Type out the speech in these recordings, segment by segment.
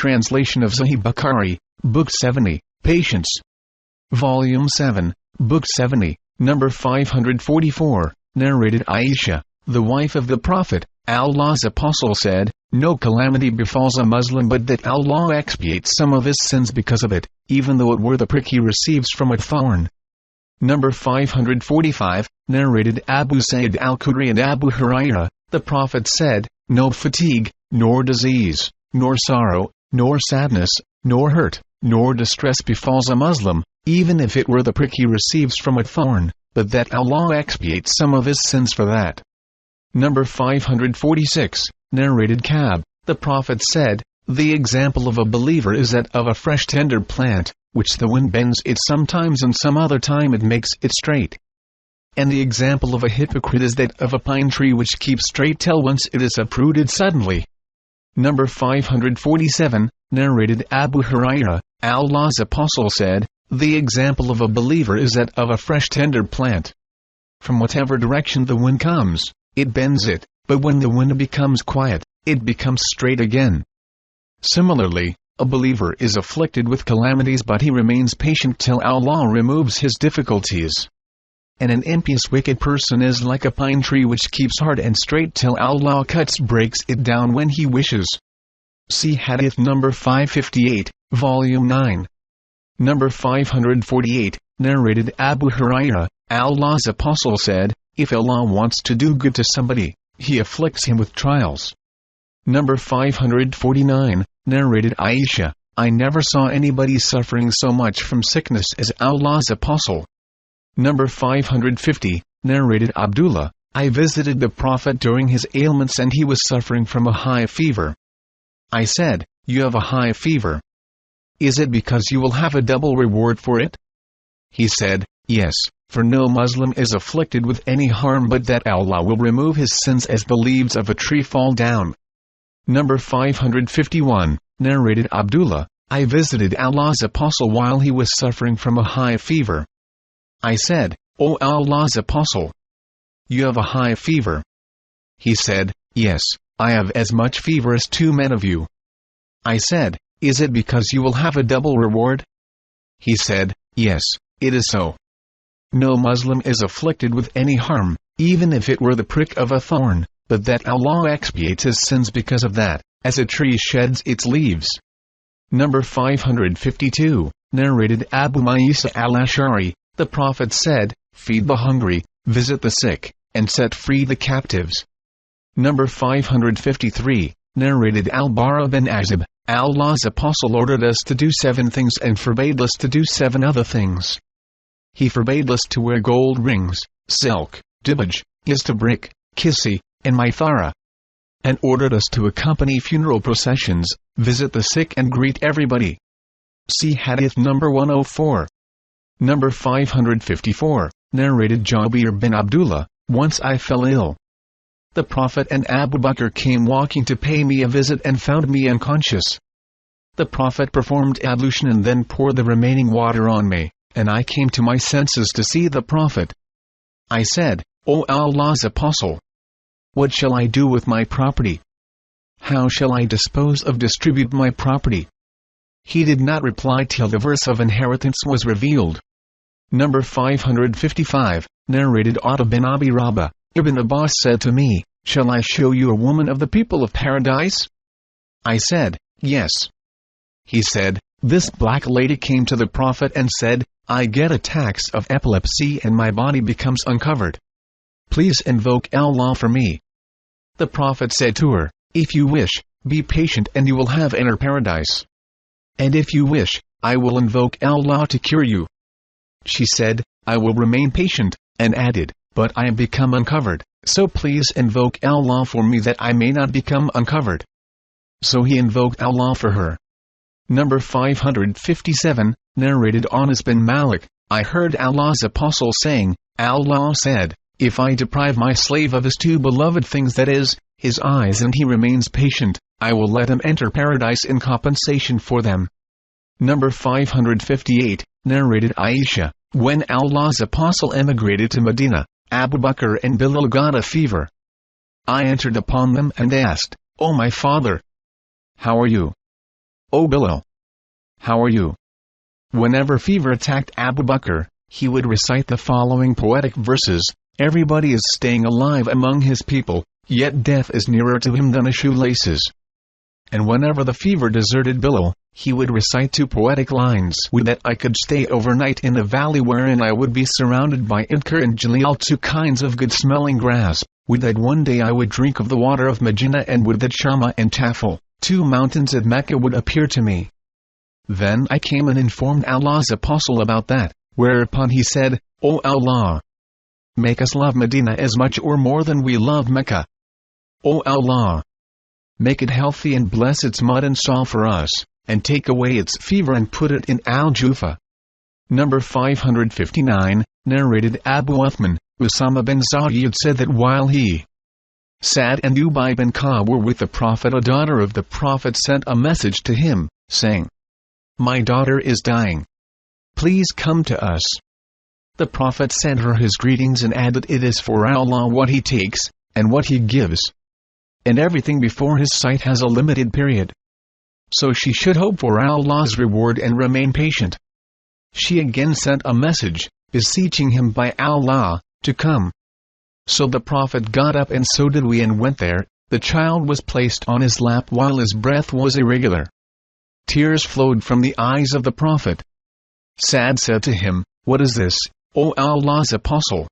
translation of Sahih Bukhari, Book 70, Patience. Volume 7, Book 70, number 544, narrated Aisha, the wife of the Prophet, Allah's Apostle said, "No calamity befalls a Muslim but that Allah expiates some of his sins because of it, even though it were the prick he receives from a thorn." Number 545, narrated Abu Sa'id al-Khudri and Abu Hurairah, the Prophet said, "No fatigue, nor disease, nor sorrow, nor sadness, nor hurt, nor distress befalls a Muslim, even if it were the prick he receives from a thorn, but that Allah expiates some of his sins for that." Number 546, narrated Ka'b, the Prophet said, "The example of a believer is that of a fresh tender plant, which the wind bends it sometimes and some other time it makes it straight. And the example of a hypocrite is that of a pine tree which keeps straight till once it is uprooted suddenly." Number 547, narrated Abu Hurairah, Allah's Apostle said, "The example of a believer is that of a fresh tender plant. From whatever direction the wind comes, it bends it, but when the wind becomes quiet, it becomes straight again." Similarly, a believer is afflicted with calamities but he remains patient till Allah removes his difficulties. And an impious wicked person is like a pine tree which keeps hard and straight till Allah breaks it down when he wishes. See Hadith number 558, Volume 9. Number 548, narrated Abu Hurairah, Allah's Apostle said, "If Allah wants to do good to somebody, he afflicts him with trials." Number 549, narrated Aisha, "I never saw anybody suffering so much from sickness as Allah's Apostle." Number 550, narrated Abdullah, "I visited the Prophet during his ailments and he was suffering from a high fever. I said, 'You have a high fever. Is it because you will have a double reward for it?' He said, 'Yes, for no Muslim is afflicted with any harm but that Allah will remove his sins as the leaves of a tree fall down." Number 551, narrated Abdullah, "I visited Allah's Apostle while he was suffering from a high fever. I said, 'O Allah's Apostle, you have a high fever.' He said, 'Yes, I have as much fever as 2 men of you.' I said, 'Is it because you will have a double reward?' He said, 'Yes, it is so. No Muslim is afflicted with any harm, even if it were the prick of a thorn, but that Allah expiates his sins because of that, as a tree sheds its leaves." Number 552, narrated Abu Ma'isa al-Ash'ari, the Prophet said, "Feed the hungry, visit the sick, and set free the captives." Number 553, narrated Al-Bara bin Azib, Allah's Apostle ordered us to do 7 things and forbade us to do 7 other things. He forbade us to wear gold rings, silk, dibaj, istabrik, kissi, and maithara, and ordered us to accompany funeral processions, visit the sick and greet everybody. See Hadith number 104. Number 554, narrated Jabir bin Abdullah, "Once I fell ill. The Prophet and Abu Bakr came walking to pay me a visit and found me unconscious. The Prophet performed ablution and then poured the remaining water on me, and I came to my senses to see the Prophet. I said, 'O Allah's Apostle, what shall I do with my property? How shall I distribute my property?' He did not reply till the verse of inheritance was revealed." Number 555, narrated Atta bin Abi Rabah, Ibn Abbas said to me, "Shall I show you a woman of the people of paradise?" I said, "Yes." He said, "This black lady came to the Prophet and said, 'I get attacks of epilepsy and my body becomes uncovered. Please invoke Allah for me.' The Prophet said to her, 'If you wish, be patient and you will have inner paradise. And if you wish, I will invoke Allah to cure you.' She said, 'I will remain patient,' and added, 'But I am become uncovered, so please invoke Allah for me that I may not become uncovered.' So he invoked Allah for her." Number 557, narrated Anas bin Malik, "I heard Allah's Apostle saying, Allah said, 'If I deprive my slave of his 2 beloved things, that is, his eyes, and he remains patient, I will let him enter paradise in compensation for them.'" Number 558, narrated Aisha, "When Allah's Apostle emigrated to Medina, Abu Bakr and Bilal got a fever. I entered upon them and asked, 'O my father, how are you?' "O Bilal, how are you?" Whenever fever attacked Abu Bakr, he would recite the following poetic verses: "Everybody is staying alive among his people, yet death is nearer to him than a shoelaces." And whenever the fever deserted Bilal, he would recite two poetic lines: "Would that I could stay overnight in a valley wherein I would be surrounded by Idkar and Jalil, two kinds of good-smelling grass. Would that one day I would drink of the water of Medina, and would that Shama and Tafel, two mountains at Mecca, would appear to me." Then I came and informed Allah's Apostle about that, whereupon he said, "O Allah, make us love Medina as much or more than we love Mecca. O Allah, make it healthy and bless its mud and sal for us, and take away its fever and put it in Al-Jufa." Number 559, narrated Abu Uthman, Usama bin Zayd said that while he, Sa'd and Ubay bin Ka'b were with the Prophet, a daughter of the Prophet sent a message to him, saying, "My daughter is dying. Please come to us." The Prophet sent her his greetings and added, "It is for Allah what he takes, and what he gives. And everything before his sight has a limited period. So she should hope for Allah's reward and remain patient." She again sent a message, beseeching him by Allah, to come. So the Prophet got up, and so did we, and went there. The child was placed on his lap while his breath was irregular. Tears flowed from the eyes of the Prophet. Sa'd said to him, "What is this, O Allah's Apostle?"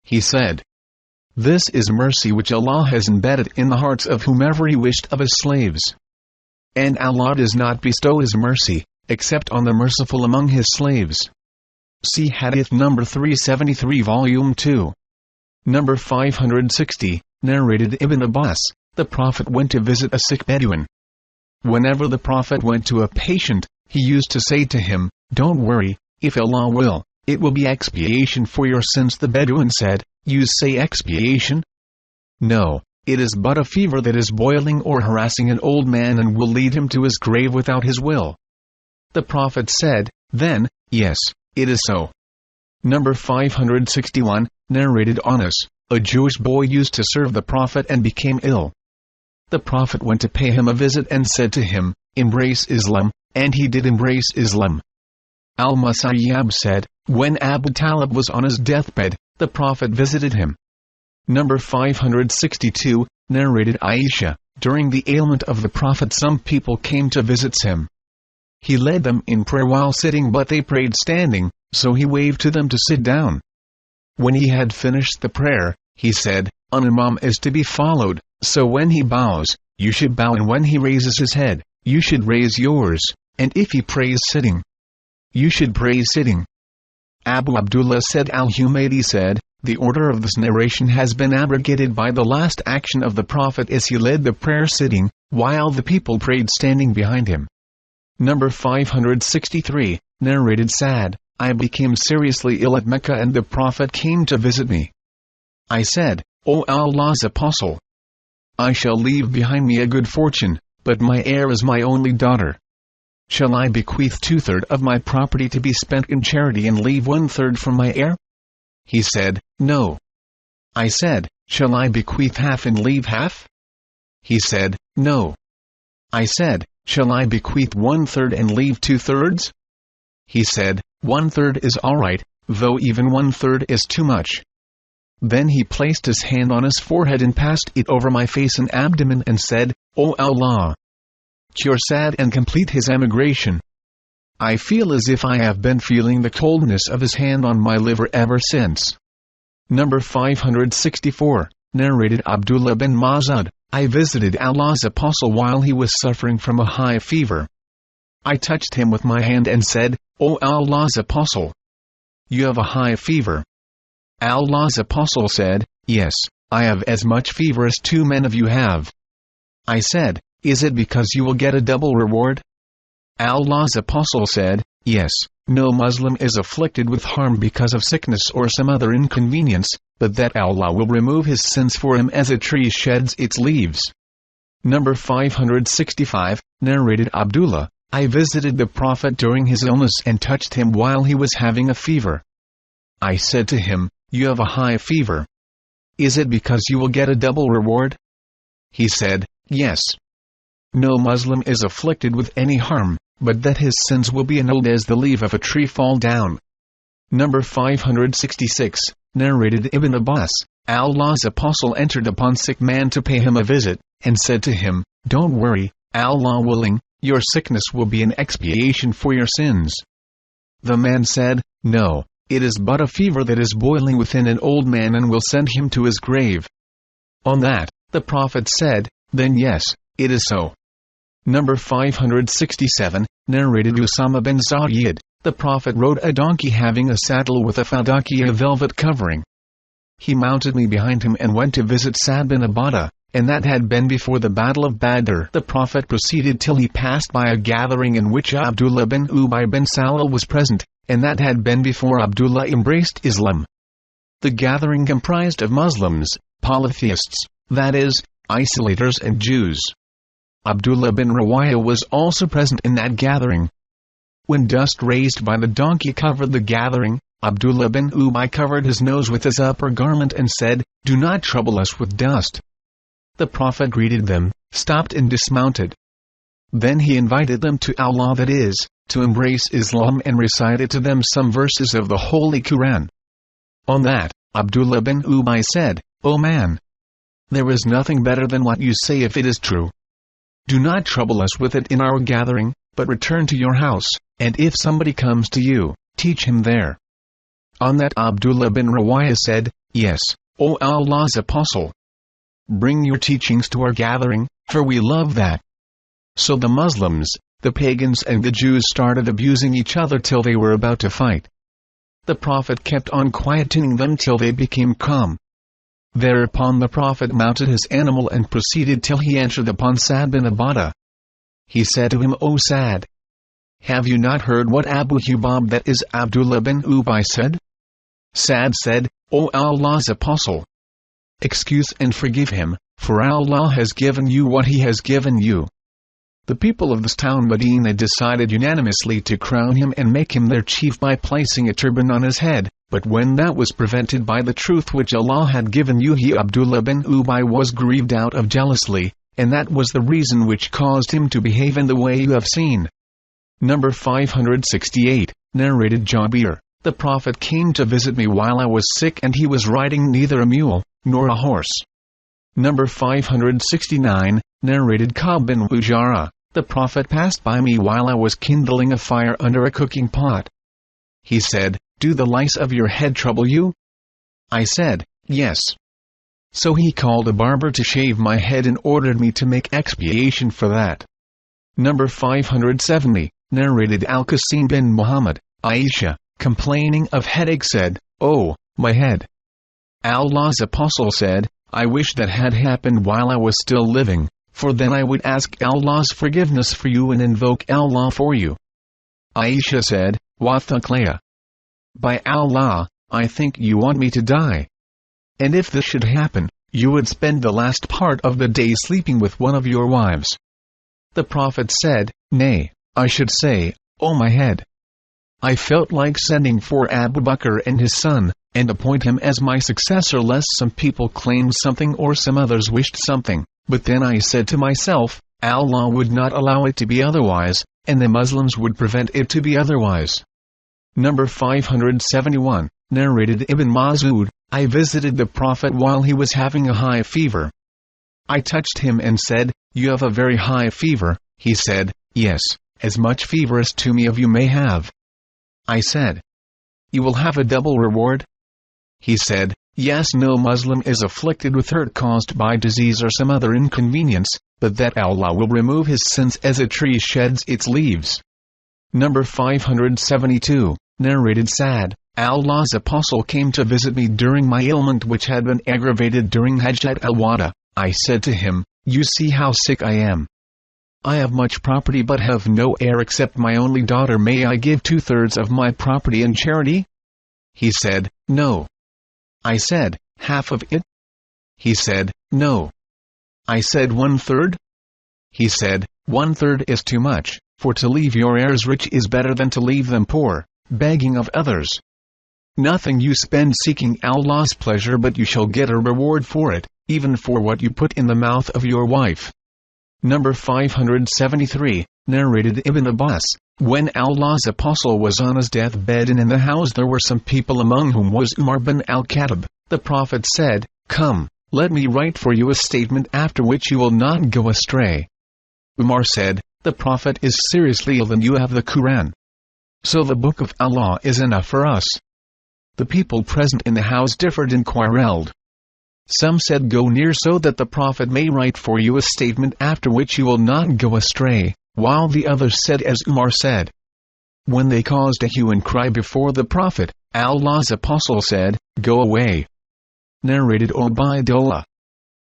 He said, "This is mercy which Allah has embedded in the hearts of whomever he wished of his slaves. And Allah does not bestow his mercy, except on the merciful among his slaves." See Hadith number 373 Volume 2. Number 560, narrated Ibn Abbas, the Prophet went to visit a sick Bedouin. Whenever the Prophet went to a patient, he used to say to him, "Don't worry, if Allah will, it will be expiation for your sins." The Bedouin said, "You say expiation? No, it is but a fever that is boiling or harassing an old man and will lead him to his grave without his will." The Prophet said, "Then, yes, it is so." Number 561, narrated Anas, a Jewish boy used to serve the Prophet and became ill. The Prophet went to pay him a visit and said to him, "Embrace Islam," and he did embrace Islam. Al-Musayyab said, when Abu Talib was on his deathbed, the Prophet visited him. Number 562, narrated Aisha, during the ailment of the Prophet some people came to visit him. He led them in prayer while sitting, but they prayed standing, so he waved to them to sit down. When he had finished the prayer, he said, "An imam is to be followed, so when he bows, you should bow, and when he raises his head, you should raise yours, and if he prays sitting, you should pray sitting." Abu Abdullah said Al-Humaydi said, "The order of this narration has been abrogated by the last action of the Prophet as he led the prayer sitting, while the people prayed standing behind him." Number 563, narrated Sa'd, I became seriously ill at Mecca and the Prophet came to visit me. I said, "O Allah's Apostle, I shall leave behind me a good fortune, but my heir is my only daughter. Shall I bequeath 2/3 of my property to be spent in charity and leave 1/3 for my heir?" He said, "No." I said, "Shall I bequeath half and leave half?" He said, "No." I said, "Shall I bequeath 1/3 and leave 2/3? He said, 1/3 is all right, though even 1/3 is too much." Then he placed his hand on his forehead and passed it over my face and abdomen and said, "O Allah, cure Sa'd and complete his emigration. I feel as if I have been feeling the coldness of his hand on my liver ever since." Number 564, narrated Abdullah bin Mas'ud, I visited Allah's Apostle while he was suffering from a high fever. I touched him with my hand and said, "O Allah's Apostle, you have a high fever." Allah's Apostle said, "Yes, I have as much fever as 2 men of you have." I said, "Is it because you will get a double reward?" Allah's Apostle said, "Yes, no Muslim is afflicted with harm because of sickness or some other inconvenience, but that Allah will remove his sins for him as a tree sheds its leaves." Number 565, narrated Abdullah, I visited the Prophet during his illness and touched him while he was having a fever. I said to him, "You have a high fever. Is it because you will get a double reward?" He said, "Yes." no Muslim is afflicted with any harm, but that his sins will be annulled as the leaf of a tree fall down. Number 566, narrated Ibn Abbas, Allah's apostle entered upon sick man to pay him a visit, and said to him, "Don't worry, Allah willing, your sickness will be an expiation for your sins." The man said, "No, it is but a fever that is boiling within an old man and will send him to his grave." On that, the Prophet said, "Then yes, it is so." Number 567, narrated Usama bin Zayd, the Prophet rode a donkey having a saddle with a fadakiyah velvet covering. He mounted me behind him and went to visit Sa'd bin Ubadah, and that had been before the battle of Badr. The Prophet proceeded till he passed by a gathering in which Abdullah bin Ubay bin Salul was present, and that had been before Abdullah embraced Islam. The gathering comprised of Muslims, polytheists, that is, isolators and Jews. Abdullah bin Rawayah was also present in that gathering. When dust raised by the donkey covered the gathering, Abdullah bin Ubay covered his nose with his upper garment and said, "Do not trouble us with dust." The Prophet greeted them, stopped and dismounted. Then he invited them to Allah, that is, to embrace Islam, and recited to them some verses of the Holy Quran. On that, Abdullah bin Ubay said, "O man! There is nothing better than what you say if it is true. Do not trouble us with it in our gathering, but return to your house, and if somebody comes to you, teach him there." On that Abdullah bin Rawayah said, "Yes, O Allah's apostle. Bring your teachings to our gathering, for we love that." So the Muslims, the pagans and the Jews started abusing each other till they were about to fight. The Prophet kept on quietening them till they became calm. Thereupon the Prophet mounted his animal and proceeded till he entered upon Sa'd bin Ubadah. He said to him, "O Sa'd, have you not heard what Abu Hubab, that is Abdullah bin Ubay, said?" Sa'd said, "O Allah's apostle, excuse and forgive him, for Allah has given you what he has given you." The people of this town Medina decided unanimously to crown him and make him their chief by placing a turban on his head, but when that was prevented by the truth which Allah had given you, he Abdullah bin Ubay was grieved out of jealousy, and that was the reason which caused him to behave in the way you have seen. Number 568, narrated Jabir, the Prophet came to visit me while I was sick, and he was riding neither a mule, nor a horse. Number 569, narrated Ka'b bin Ujara, the Prophet passed by me while I was kindling a fire under a cooking pot. He said, "Do the lice of your head trouble you?" I said, "Yes." So he called a barber to shave my head and ordered me to make expiation for that. Number 570, narrated Al-Qasim bin Muhammad, Aisha, complaining of headache, said, "Oh, my head." Allah's apostle said, "I wish that had happened while I was still living, for then I would ask Allah's forgiveness for you and invoke Allah for you." Aisha said, "Wathaqlaya. By Allah, I think you want me to die. And if this should happen, you would spend the last part of the day sleeping with one of your wives." The Prophet said, "Nay, I should say, O my head." I felt like sending for Abu Bakr and his son, and appoint him as my successor, lest some people claimed something or some others wished something, but then I said to myself, Allah would not allow it to be otherwise, and the Muslims would prevent it to be otherwise. Number 571, narrated Ibn Mas'ud, I visited the Prophet while he was having a high fever. I touched him and said, "You have a very high fever." He said, "Yes, as much fever as 2 of you may have." I said, "You will have a double reward?" He said, "Yes, no Muslim is afflicted with hurt caused by disease or some other inconvenience, but that Allah will remove his sins as a tree sheds its leaves." Number 572, narrated Sa'd, Allah's apostle came to visit me during my ailment which had been aggravated during Hajjat al-Wada. I said to him, "You see how sick I am. I have much property but have no heir except my only daughter. May I give 2/3 of my property in charity?" He said, "No." I said, "Half of it?" He said, "No." I said, 1/3? He said, 1/3 is too much, for to leave your heirs rich is better than to leave them poor, begging of others. Nothing you spend seeking Allah's pleasure, but you shall get a reward for it, even for what you put in the mouth of your wife. Number 573, narrated Ibn Abbas, when Allah's apostle was on his deathbed and in the house there were some people among whom was Umar bin al-Khattab, the Prophet said, "Come, let me write for you a statement after which you will not go astray." Umar said, "The Prophet is seriously ill and you have the Quran. So the book of Allah is enough for us." The people present in the house differed and quarreled. Some said, "Go near so that the Prophet may write for you a statement after which you will not go astray," while the others said as Umar said. When they caused a hue and cry before the Prophet, Allah's apostle said, "Go away." Narrated Ubaydullah.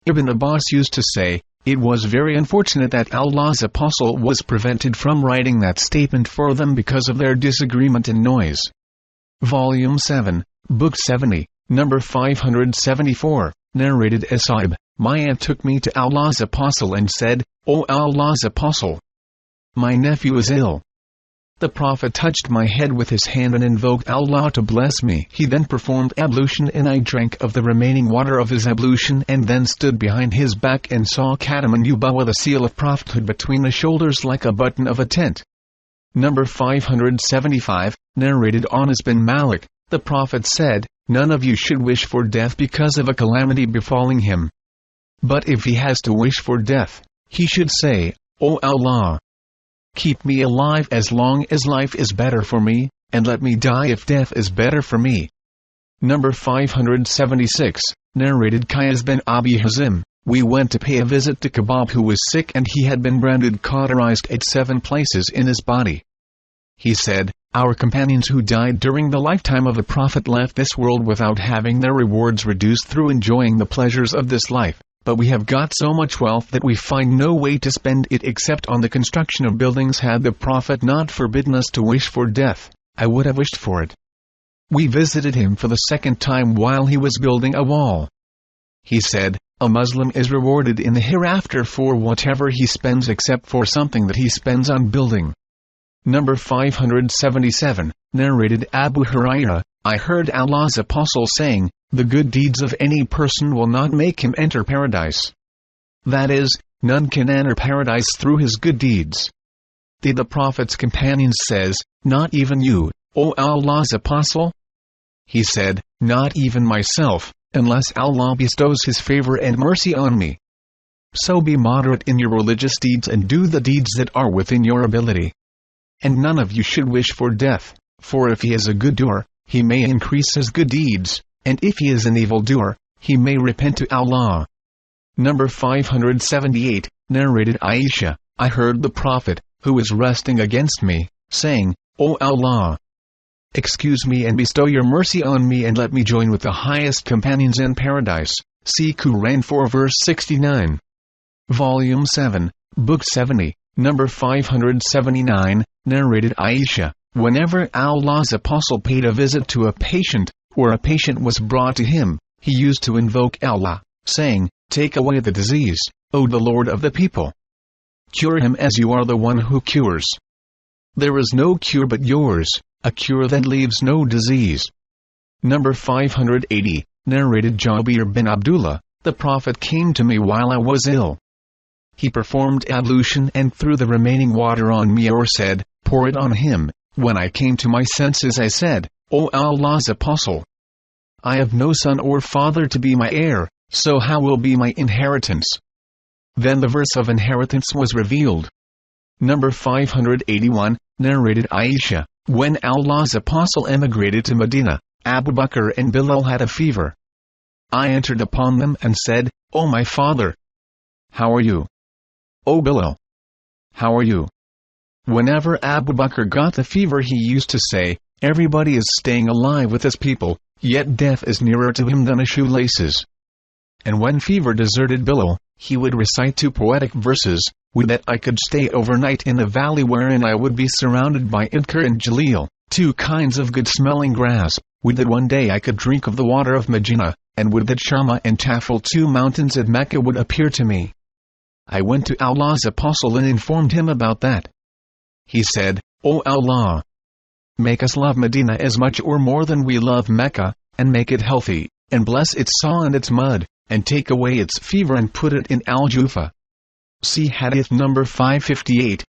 Ibn Abbas used to say, "It was very unfortunate that Allah's apostle was prevented from writing that statement for them because of their disagreement and noise." Volume 7, Book 70, number 574, narrated As'ib, "My aunt took me to Allah's apostle and said, 'O Allah's apostle, my nephew is ill.' The Prophet touched my head with his hand and invoked Allah to bless me. He then performed ablution and I drank of the remaining water of his ablution and then stood behind his back and saw Khataman Nubuwwah, the seal of prophethood, between the shoulders like a button of a tent." Number 575, narrated Anas bin Malik, the Prophet said, "None of you should wish for death because of a calamity befalling him. But if he has to wish for death, he should say, 'O Allah, keep me alive as long as life is better for me, and let me die if death is better for me.'" Number 576, narrated Qais bin Abi Hazim, "We went to pay a visit to Kebab who was sick and he had been branded cauterized at 7 places in his body. He said, 'Our companions who died during the lifetime of the Prophet left this world without having their rewards reduced through enjoying the pleasures of this life. But we have got so much wealth that we find no way to spend it except on the construction of buildings. Had the Prophet not forbidden us to wish for death, I would have wished for it.' We visited him for the second time while he was building a wall. He said, 'A Muslim is rewarded in the hereafter for whatever he spends except for something that he spends on building.'" Number 577, narrated Abu Hurairah, "I heard Allah's apostle saying, 'The good deeds of any person will not make him enter paradise.' That is, none can enter paradise through his good deeds." Did the Prophet's companions says, "Not even you, O Allah's apostle?" He said, "Not even myself, unless Allah bestows his favor and mercy on me. So be moderate in your religious deeds and do the deeds that are within your ability. And none of you should wish for death, for if he is a good doer, he may increase his good deeds, and if he is an evil doer, he may repent to Allah." Number 578, narrated Aisha, "I heard the Prophet, who was resting against me, saying, 'O Allah, excuse me and bestow your mercy on me and let me join with the highest companions in paradise.' See Quran 4 verse 69. Volume 7, Book 70, number 579, narrated Aisha, "Whenever Allah's apostle paid a visit to a patient, or a patient was brought to him, he used to invoke Allah, saying, 'Take away the disease, O the Lord of the people. Cure him as you are the one who cures. There is no cure but yours, a cure that leaves no disease.'" Number 580, narrated Jabir bin Abdullah, "The Prophet came to me while I was ill. He performed ablution and threw the remaining water on me or said, 'Pour it on him.' When I came to my senses I said, 'O Allah's apostle, I have no son or father to be my heir, so how will be my inheritance?' Then the verse of inheritance was revealed." Number 581, narrated Aisha, "When Allah's apostle emigrated to Medina, Abu Bakr and Bilal had a fever. I entered upon them and said, 'O my father, how are you? O Bilal, how are you?' Whenever Abu Bakr got the fever he used to say, 'Everybody is staying alive with his people, yet death is nearer to him than a shoelaces.' And when fever deserted Bilal, he would recite 2 poetic verses, 'Would that I could stay overnight in a valley wherein I would be surrounded by Idkar and Jaleel, 2 kinds of good-smelling grass, would that one day I could drink of the water of Medina, and would that Shama and Tafel, 2 mountains at Mecca, would appear to me.' I went to Allah's apostle and informed him about that. He said, 'O Allah, make us love Medina as much or more than we love Mecca, and make it healthy, and bless its saw and its mud, and take away its fever and put it in Al-Jufa.' See Hadith number 558.